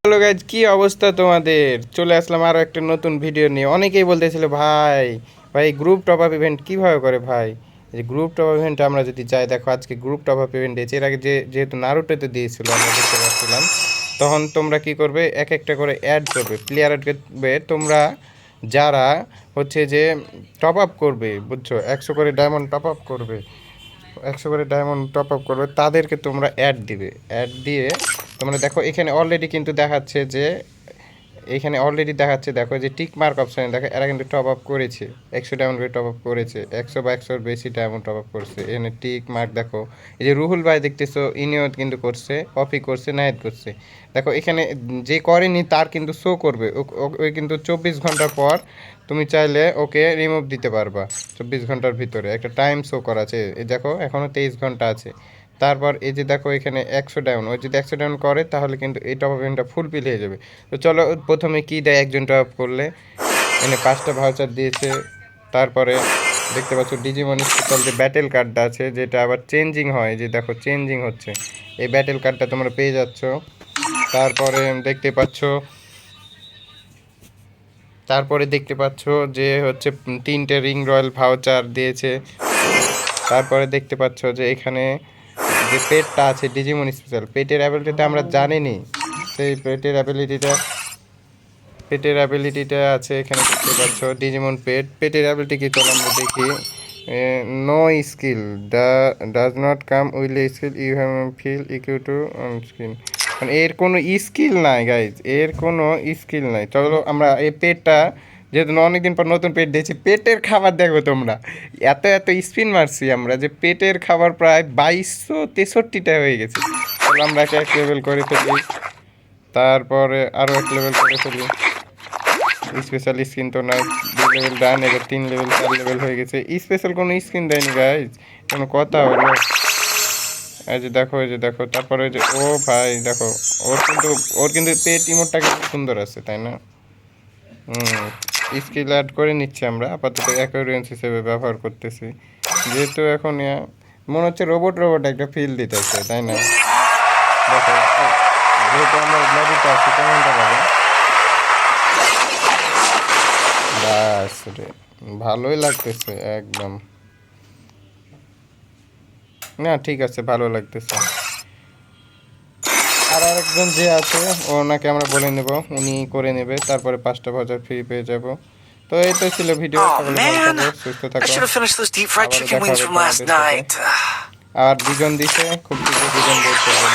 Hello guys, কি অবস্থা তোমাদের? চলে আসলাম আরও একটা নতুন ভিডিও নিয়ে। অনেকেই বলতেছিল ভাই ভাই গ্রুপ টপ আপ ইভেন্ট কীভাবে করে ভাই। এই গ্রুপ টপ আপ ইভেন্টে আমরা যদি যাই, দেখো আজকে গ্রুপ টপ আপ ইভেন্ট দিয়েছে। এর আগে যেহেতু নারুটোতে দিয়েছিল, আমরা দেখতে পাচ্ছিলাম। তখন তোমরা কি করবে, এক একটা করে অ্যাড করবে, প্লেয়ার অ্যাড করবে তোমরা। যারা হচ্ছে যে টপ আপ করবে, বুঝছো, 100 করে ডায়মন্ড টপ আপ করবে, 100 করে ডায়মন্ড টপ আপ করবে, তাদেরকে তোমরা অ্যাড দিবে। অ্যাড দিয়ে তোমরা দেখো এখানে অলরেডি কিন্তু দেখাচ্ছে যে, এখানে অলরেডি দেখাচ্ছে, দেখো যে টিক মার্ক অপশানে দেখো এরা কিন্তু টপ আপ করেছে, 100 ডায়মন্ড করে টপ আপ করেছে, 100 বা 100-র বেশি ডায়মন্ড টপ আপ করছে। এখানে টিক মার্ক দেখো, এই যে রুহুল ভাই দেখতেছো, ইনিও কিন্তু করছে, কপি করছে, নাহিদ করছে। দেখো এখানে যে করেনি তার কিন্তু শো করবে, ওই কিন্তু 24 ঘন্টা পর তুমি চাইলে ওকে রিমুভ দিতে পারবা। 24 ঘন্টার ভিতরে একটা টাইম শো করা আছে, এই দেখো এখনও 23 ঘন্টা আছে। তারপর এই যে দেখো এখানে 100 ডায়মন্ড, ওই যদি 100 ডায়মন্ড করে তাহলে কিন্তু এই টপ আপ ইভেন্টটা ফুলফিল হয়ে যাবে। তো চলো প্রথমে কি দেয়, একজন টপ আপ করলে এনে 5টা ভাউচার দিয়েছে। তারপরে দেখতে পাচ্ছ ডিজিমনি স্পেশাল যে ব্যাটেল কার্ডটা আছে, যেটা আবার চেঞ্জিং হয়, যে দেখো চেঞ্জিং হচ্ছে, এই ব্যাটেল কার্ডটা তোমরা পেয়ে যাচ্ছ। তারপরে দেখতে পাচ্ছ, যে হচ্ছে 3টে রিং রয়্যাল ভাউচার দিয়েছে। তারপরে দেখতে পাচ্ছ যে এখানে যে পেটটা আছে ডিজিমন স্পেশাল, পেটের অ্যাবিলিটিটা আমরা জানিনি, সেই পেটের অ্যাবিলিটিটা আছে এখানে দেখতে পাচ্ছ। ডিজিমন পেটের অ্যাবিলিটি কি, চলো আমরা দেখি। No skill, does not come will skill, you have feel equal to on screen. মানে এর কোনো স্কিল নাই গাইজ, এর কোনো স্কিল নাই। চলো আমরা এই পেটটা, যেহেতু অনেকদিন পর নতুন পেট দিয়েছি, পেটের খাবার দেখো তোমরা, এত এত স্পিন মারছি আমরা যে পেটের খাবার প্রায় 2263টা হয়ে গেছে। তাহলে আমরা এক লেভেল করে ফেলি, তারপরে আরও এক লেভেল করে ফেলি। স্পেশাল স্কিন তো নাই, 2 লেভেল ডান, এবার 3 লেভেল 4 লেভেল হয়ে গেছে। স্পেশাল কোনো স্কিন দেয়নি গাইজ, কোনো কথা হলো। এই যে দেখো, এই যে দেখো, তারপরে যে ও ভাই দেখো, ওর কিন্তু পেট ইমোটটা কিন্তু সুন্দর আছে, তাই না? স্কিল অ্যাড করে নিচ্ছি আমরা, আপাতত অ্যাকোয়ারিয়ান্স হিসেবে ব্যবহার করতেছি, যেহেতু এখন মনে হচ্ছে রোবট একটা ফিল দিতেছে, তাই না? দেখো যেহেতু আমরা লবিতে আছি, কেমনটা লাগে। বাস রে, ভালোই লাগতেছে একদম, না ঠিক আছে, ভালো লাগতেছে। আর আরেকজন যে আছে ওনাকে আমরা বলে নেব, উনি করে নেবে, তারপরে 5টা ভাউচার ফ্রি পেয়ে যাব। তো এই তো ছিল ভিডিও, সকলে ভালো থাকো, সুস্থ থাকো, আবারও দেখা হবে তোমাদের সাথে। আর 2জন দিছে, খুব শীঘ্রই 2জন বের করবেন।